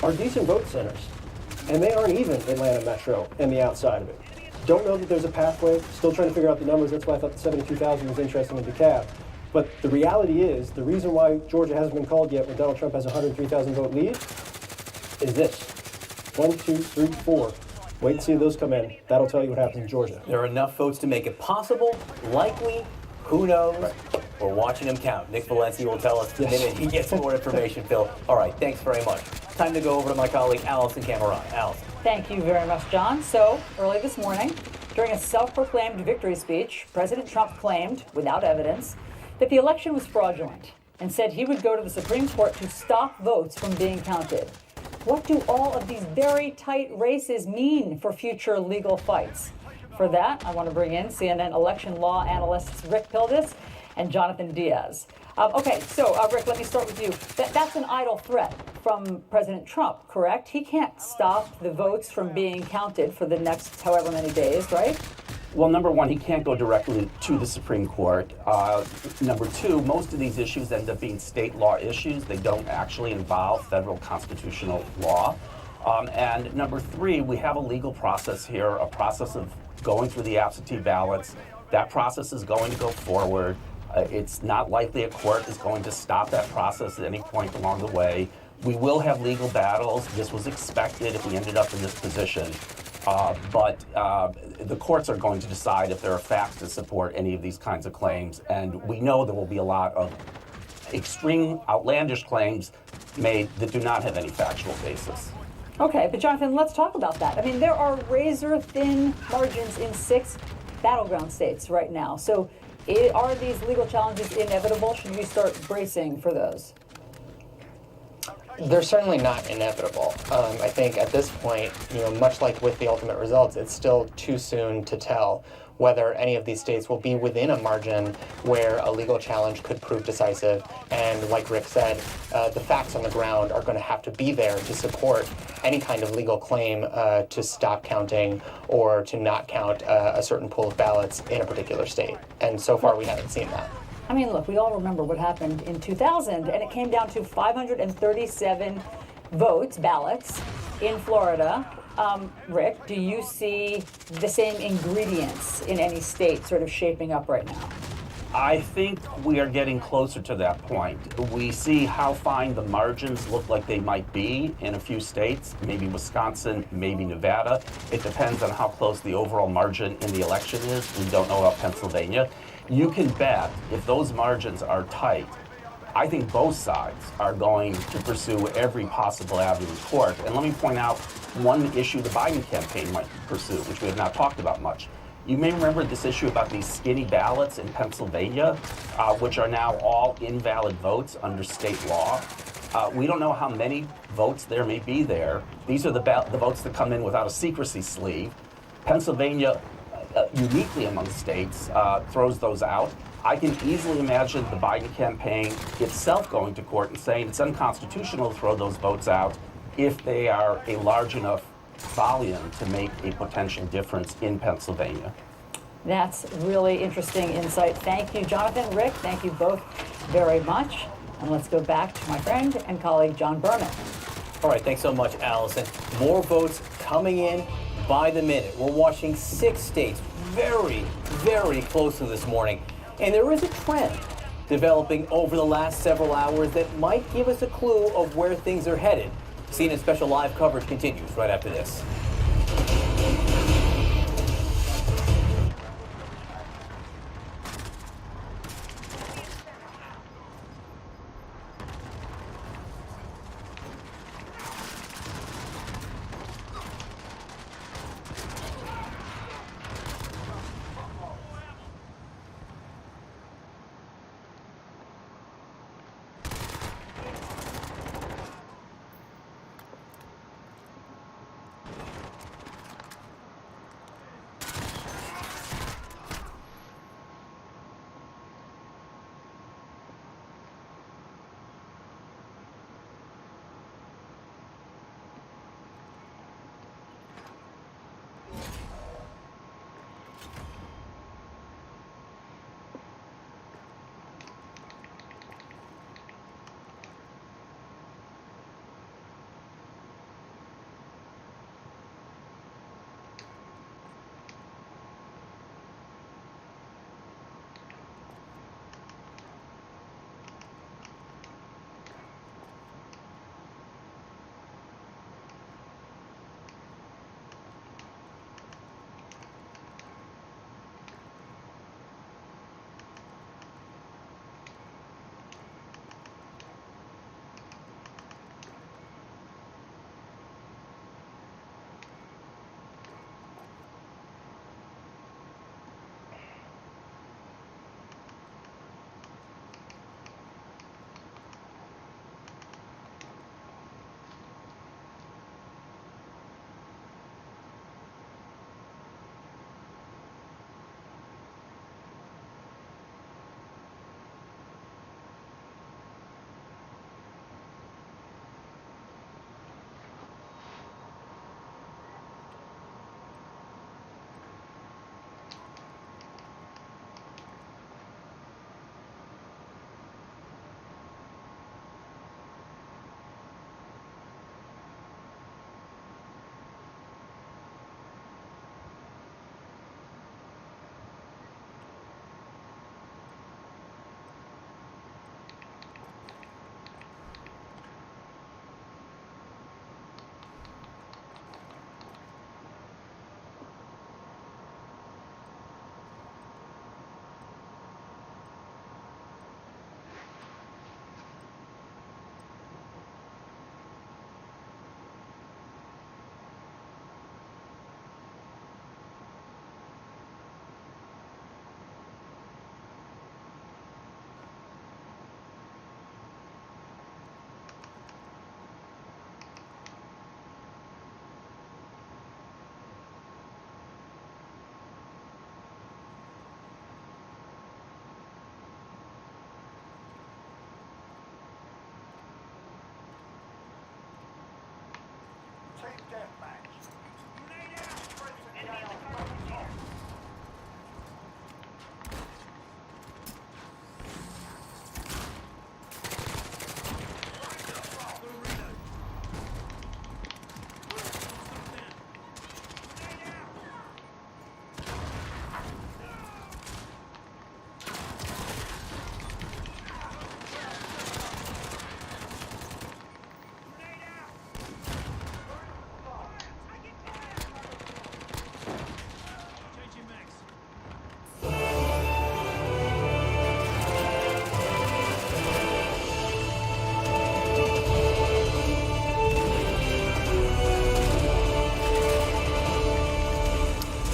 are decent vote centers, and they aren't even Atlanta metro and the outside of it. Don't know that there's a pathway, still trying to figure out the numbers. That's why I thought the 72,000 was interesting in DeKalb. But the reality is, the reason why Georgia hasn't been called yet when Donald Trump has a 103,000 vote lead is this. 1, 2, 3, 4. Wait and see those come in. That'll tell you what happens in Georgia. There are enough votes to make it possible, likely, who knows? Right. We're watching him count. Nick Valencia will tell us the minute he gets more information, Phil. All right, thanks very much. Time to go over to my colleague, Allison Cameron. Allison. Thank you very much, John. So, early this morning, during a self-proclaimed victory speech, President Trump claimed, without evidence, that the election was fraudulent and said he would go to the Supreme Court to stop votes from being counted. What do all of these very tight races mean for future legal fights? For that, I want to bring in CNN election law analysts Rick Pildes and Jonathan Diaz. Rick, let me start with you. That's an idle threat from President Trump, correct? He can't stop the votes from being counted for the next however many days, right? Well, number one, he can't go directly to the Supreme Court. Number two, most of these issues end up being state law issues. They don't actually involve federal constitutional law. And number three, we have a legal process here, a process of going through the absentee ballots. That process is going to go forward. It's not likely a court is going to stop that process at any point along the way. We will have legal battles. This was expected if we ended up in this position. But the courts are going to decide if there are facts to support any of these kinds of claims. And we know there will be a lot of extreme, outlandish claims made that do not have any factual basis. Okay, but Jonathan, let's talk about that. I mean, there are razor-thin margins in 6 battleground states right now. So are these legal challenges inevitable? Should we start bracing for those? They're certainly not inevitable. I think at this point, much like with the ultimate results, it's still too soon to tell whether any of these states will be within a margin where a legal challenge could prove decisive. And like Rick said, the facts on the ground are going to have to be there to support any kind of legal claim to stop counting or to not count a certain pool of ballots in a particular state. And so far, we haven't seen that. I mean, look, we all remember what happened in 2000, and it came down to 537 ballots in Florida. Rick, do you see the same ingredients in any state sort of shaping up right now? I think we are getting closer to that point. We see how fine the margins look like they might be in a few states, maybe Wisconsin, maybe Nevada. It depends on how close the overall margin in the election is. We don't know about Pennsylvania. You can bet if those margins are tight, I think both sides are going to pursue every possible avenue in court. And let me point out one issue the Biden campaign might pursue, which we have not talked about much. You may remember this issue about these skinny ballots in Pennsylvania, which are now all invalid votes under state law. We don't know how many votes there may be there. These are the votes that come in without a secrecy sleeve. Pennsylvania, uniquely among states, throws those out. I can easily imagine the Biden campaign itself going to court and saying it's unconstitutional to throw those votes out if they are a large enough volume to make a potential difference in Pennsylvania. That's really interesting insight. Thank you, Jonathan, Rick. Thank you both very much. And let's go back to my friend and colleague, John Berman. All right, thanks so much, Allison. More votes coming in by the minute. We're watching 6 states very, very closely this morning. And there is a trend developing over the last several hours that might give us a clue of where things are headed. CNN Special Live coverage continues right after this.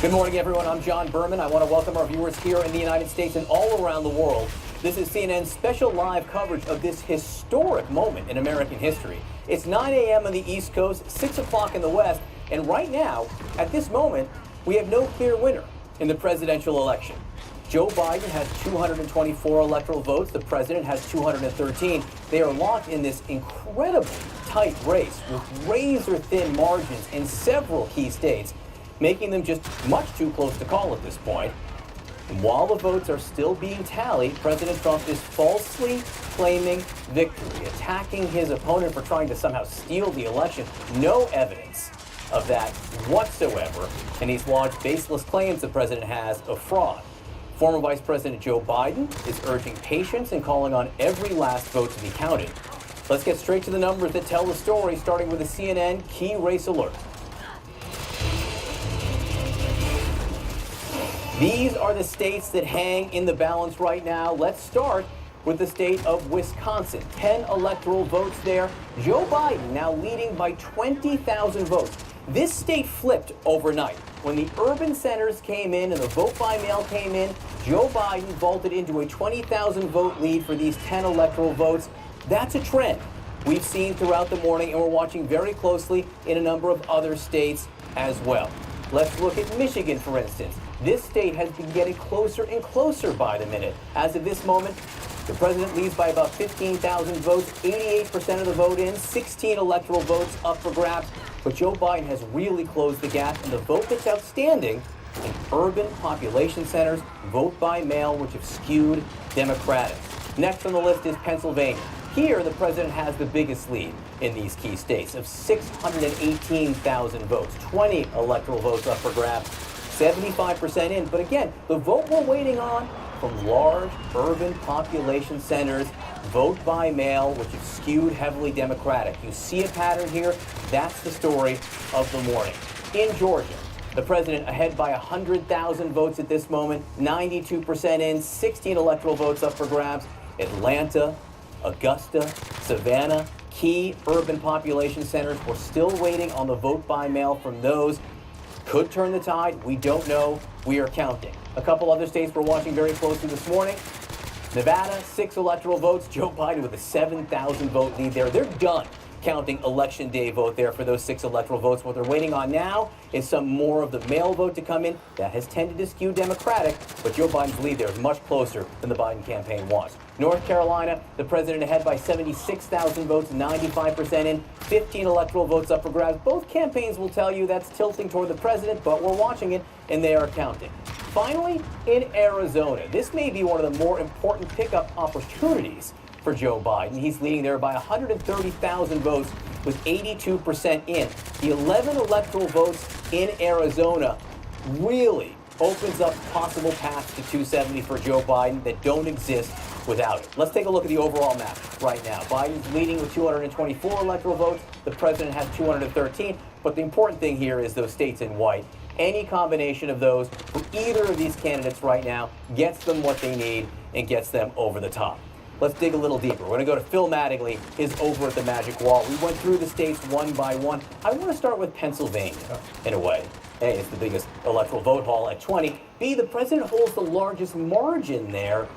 Good morning, everyone. I'm John Berman. I want to welcome our viewers here in the United States and all around the world. This is CNN's special live coverage of this historic moment in American history. It's 9 a.m. on the East Coast, 6 o'clock in the West, and right now, at this moment, we have no clear winner in the presidential election. Joe Biden has 224 electoral votes. The president has 213. They are locked in this incredibly tight race with razor-thin margins in several key states, making them just much too close to call at this point. And while the votes are still being tallied, President Trump is falsely claiming victory, attacking his opponent for trying to somehow steal the election. No evidence of that whatsoever, and he's lodged baseless claims the president has of fraud. Former Vice President Joe Biden is urging patience and calling on every last vote to be counted. Let's get straight to the numbers that tell the story, starting with the CNN Key Race Alert. These are the states that hang in the balance right now. Let's start with the state of Wisconsin. 10 electoral votes there. Joe Biden now leading by 20,000 votes. This state flipped overnight. When the urban centers came in and the vote by mail came in, Joe Biden vaulted into a 20,000 vote lead for these 10 electoral votes. That's a trend we've seen throughout the morning, and we're watching very closely in a number of other states as well. Let's look at Michigan, for instance. This state has been getting closer and closer by the minute. As of this moment, the president leads by about 15,000 votes, 88% of the vote in, 16 electoral votes up for grabs. But Joe Biden has really closed the gap, and the vote that's outstanding in urban population centers, vote by mail, which have skewed Democratic. Next on the list is Pennsylvania. Here, the president has the biggest lead in these key states of 618,000 votes, 20 electoral votes up for grabs, 75% in. But again, the vote we're waiting on from large urban population centers, vote by mail, which is skewed heavily Democratic. You see a pattern here. That's the story of the morning. In Georgia, the president ahead by 100,000 votes at this moment, 92% in, 16 electoral votes up for grabs. Atlanta, Augusta, Savannah, key urban population centers. We're still waiting on the vote by mail from those. Could turn the tide. We don't know. We are counting. A couple other states we're watching very closely this morning. Nevada, 6 electoral votes. Joe Biden with a 7,000 vote lead there. They're done counting election day vote there for those 6 electoral votes. What they're waiting on now is some more of the mail vote to come in. That has tended to skew Democratic, but Joe Biden's lead there is much closer than the Biden campaign was. North Carolina, the president ahead by 76,000 votes, 95% in, 15 electoral votes up for grabs. Both campaigns will tell you that's tilting toward the president, but we're watching it, and they are counting. Finally, in Arizona, this may be one of the more important pickup opportunities for Joe Biden. He's leading there by 130,000 votes with 82% in. The 11 electoral votes in Arizona really opens up possible paths to 270 for Joe Biden that don't exist without it. Let's take a look at the overall map right now. Biden's leading with 224 electoral votes. The president has 213. But the important thing here is those states in white. Any combination of those for either of these candidates right now gets them what they need and gets them over the top. Let's dig a little deeper. We're going to go to Phil Mattingly, is over at the Magic Wall. We went through the states one by one. I want to start with Pennsylvania, in a way. A, it's the biggest electoral vote haul at 20. B, the president holds the largest margin there.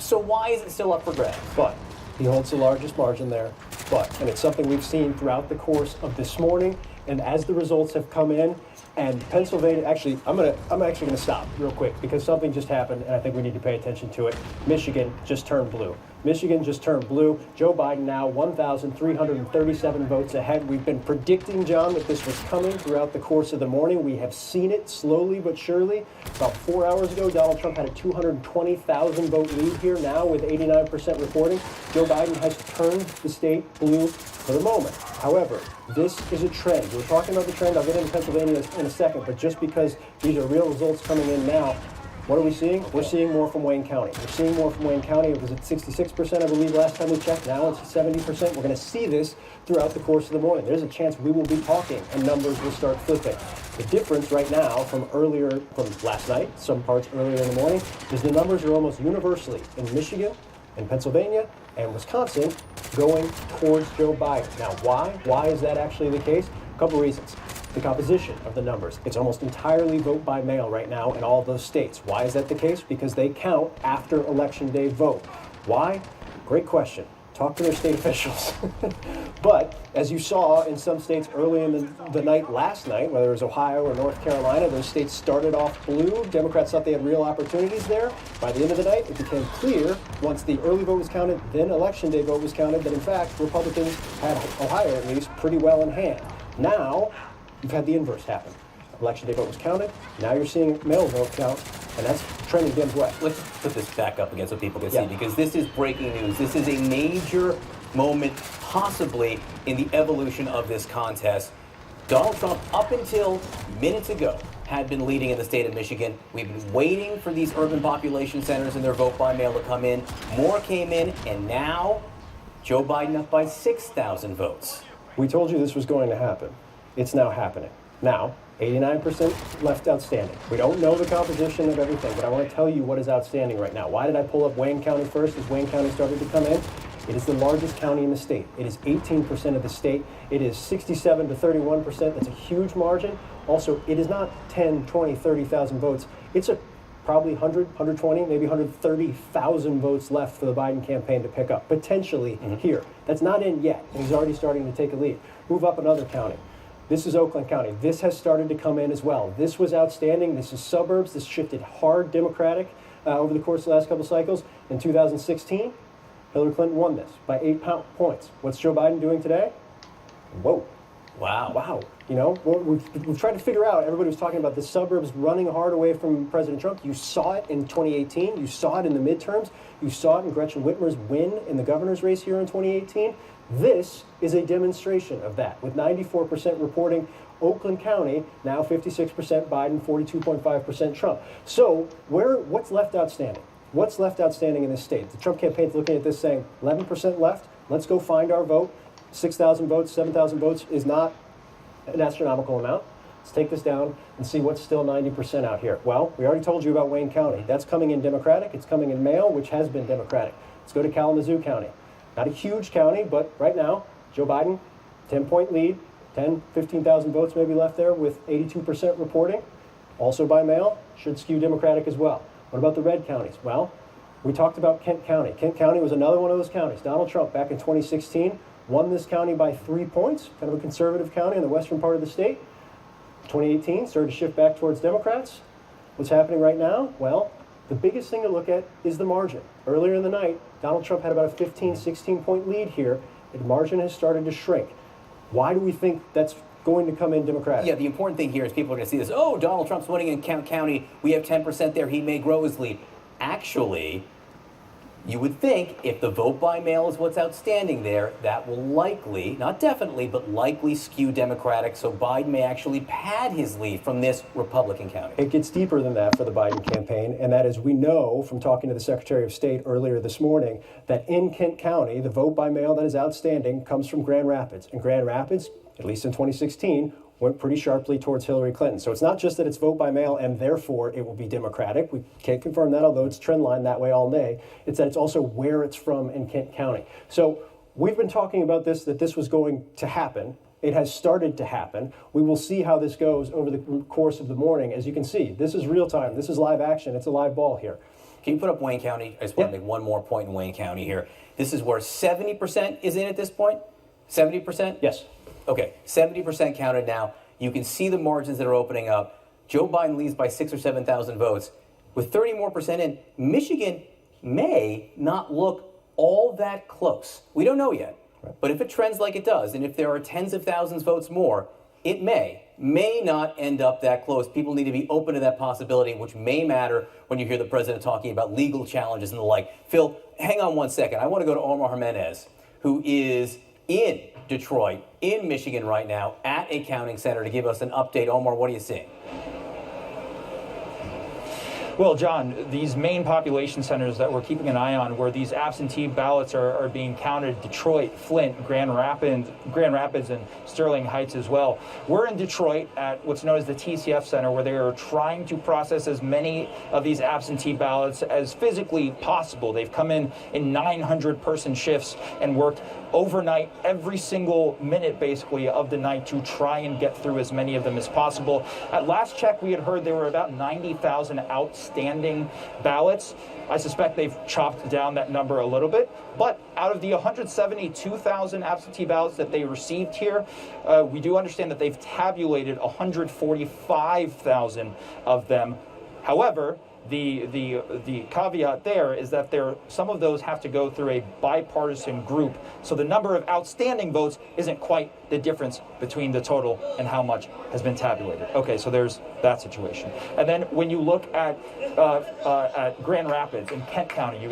So why is it still up for grabs? But he holds the largest margin there. And it's something we've seen throughout the course of this morning. And as the results have come in, and Pennsylvania, actually, I'm actually gonna stop real quick because something just happened and I think we need to pay attention to it. Michigan just turned blue. Michigan just turned blue. Joe Biden now 1,337 votes ahead. We've been predicting, John, that this was coming throughout the course of the morning. We have seen it slowly but surely. About 4 hours ago, Donald Trump had a 220,000 vote lead here. Now with 89% reporting, Joe Biden has turned the state blue for the moment. However, this is a trend. We're talking about the trend. I'll get into Pennsylvania in a second, but just because these are real results coming in now, what are we seeing? We're seeing more from Wayne County. We're seeing more from Wayne County. It was at 66%, I believe, last time we checked. Now it's at 70%. We're going to see this throughout the course of the morning. There's a chance we will be talking and numbers will start flipping. The difference right now from last night, some parts earlier in the morning, is the numbers are almost universally in Michigan, in Pennsylvania, and Wisconsin going towards Joe Biden. Now, why? Why is that actually the case? A couple reasons. the composition of the numbers. It's almost entirely vote by mail right now in all of those states. Why is that the case? Because they count after Election Day vote. Why? Great question. Talk to their state officials. But as you saw in some states early in the night last night, whether it was Ohio or North Carolina, those states started off blue. Democrats thought they had real opportunities there. By the end of the night, it became clear once the early vote was counted, then Election Day vote was counted, that in fact Republicans had Ohio at least pretty well in hand. Now you've had the inverse happen. Election Day vote was counted. Now you're seeing mail vote count, and that's trending Dem's way. Let's put this back up again so people can see, because this is breaking news. This is a major moment, possibly, in the evolution of this contest. Donald Trump, up until minutes ago, had been leading in the state of Michigan. We've been waiting for these urban population centers and their vote by mail to come in. More came in, and now Joe Biden up by 6,000 votes. We told you this was going to happen. It's now happening. Now, 89% left outstanding. We don't know the composition of everything, but I want to tell you what is outstanding right now. Why did I pull up Wayne County first as Wayne County started to come in? It is the largest county in the state. It is 18% of the state. It is 67 to 31%. That's a huge margin. Also, it is not 10, 20, 30,000 votes. It's probably 100, 120, maybe 130,000 votes left for the Biden campaign to pick up, potentially here. That's not in yet, and he's already starting to take a lead. Move up another county. This is Oakland County. This has started to come in as well. This was outstanding. This is suburbs. This shifted hard Democratic over the course of the last couple cycles. In 2016, Hillary Clinton won this by 8 points. What's Joe Biden doing today? Whoa. Wow. Wow. You know, we've tried to figure out, everybody was talking about the suburbs running hard away from President Trump. You saw it in 2018. You saw it in the midterms. You saw it in Gretchen Whitmer's win in the governor's race here in 2018. This is a demonstration of that, with 94% reporting Oakland County, now 56% Biden, 42.5% Trump. So what's left outstanding? What's left outstanding in this state? The Trump campaign's looking at this saying, 11% left, let's go find our vote. 6,000 votes, 7,000 votes is not an astronomical amount. Let's take this down and see what's still 90% out here. Well, we already told you about Wayne County. That's coming in Democratic. It's coming in mail, which has been Democratic. Let's go to Kalamazoo County. Not a huge county, but right now, Joe Biden, 10-point lead, 10, 15,000 votes maybe left there with 82% reporting. Also by mail, should skew Democratic as well. What about the red counties? Well, we talked about Kent County. Kent County was another one of those counties. Donald Trump, back in 2016, won this county by 3 points, kind of a conservative county in the western part of the state. 2018, started to shift back towards Democrats. What's happening right now? Well, the biggest thing to look at is the margin. Earlier in the night, Donald Trump had about a 15, 16-point lead here. The margin has started to shrink. Why do we think that's going to come in Democratic? Yeah, the important thing here is people are going to see this. Oh, Donald Trump's winning in Kent County. We have 10% there. He may grow his lead. Actually, you would think if the vote by mail is what's outstanding there, that will likely, not definitely, but likely skew Democratic, so Biden may actually pad his lead from this Republican county. It gets deeper than that for the Biden campaign, and that is, we know from talking to the Secretary of State earlier this morning that in Kent County, the vote by mail that is outstanding comes from Grand Rapids. And Grand Rapids, at least in 2016, went pretty sharply towards Hillary Clinton. So it's not just that it's vote by mail and therefore it will be Democratic. We can't confirm that, although it's trend line that way all day. It's that it's also where it's from in Kent County. So we've been talking about this, that this was going to happen. It has started to happen. We will see how this goes over the course of the morning. As you can see, this is real time. This is live action. It's a live ball here. Can you put up Wayne County? I just want to make one more point in Wayne County here. This is where 70% is in at this point? 70%? Yes. Okay, 70% counted now. You can see the margins that are opening up. Joe Biden leads by 6,000 or 7,000 votes. With 30 more percent in, Michigan may not look all that close. We don't know yet. Right. But if it trends like it does, and if there are tens of thousands votes more, it may not end up that close. People need to be open to that possibility, which may matter when you hear the president talking about legal challenges and the like. Phil, hang on one second. I want to go to Omar Jimenez, who is in Detroit, in Michigan right now, at a counting center to give us an update. Omar, what are you seeing? Well, John, these main population centers that we're keeping an eye on where these absentee ballots are being counted, Detroit, Flint, Grand Rapids, and Sterling Heights as well. We're in Detroit at what's known as the TCF Center, where they are trying to process as many of these absentee ballots as physically possible. They've come in 900-person shifts and worked overnight every single minute, basically, of the night to try and get through as many of them as possible. At last check, we had heard there were about 90,000 outstanding ballots. I suspect they've chopped down that number a little bit, but out of the 172,000 absentee ballots that they received here, we do understand that they've tabulated 145,000 of them. However, the caveat there is that some of those have to go through a bipartisan group, so the number of outstanding votes isn't quite the difference between the total and how much has been tabulated. Okay, so there's that situation. And then when you look at Grand Rapids in Kent County, you guys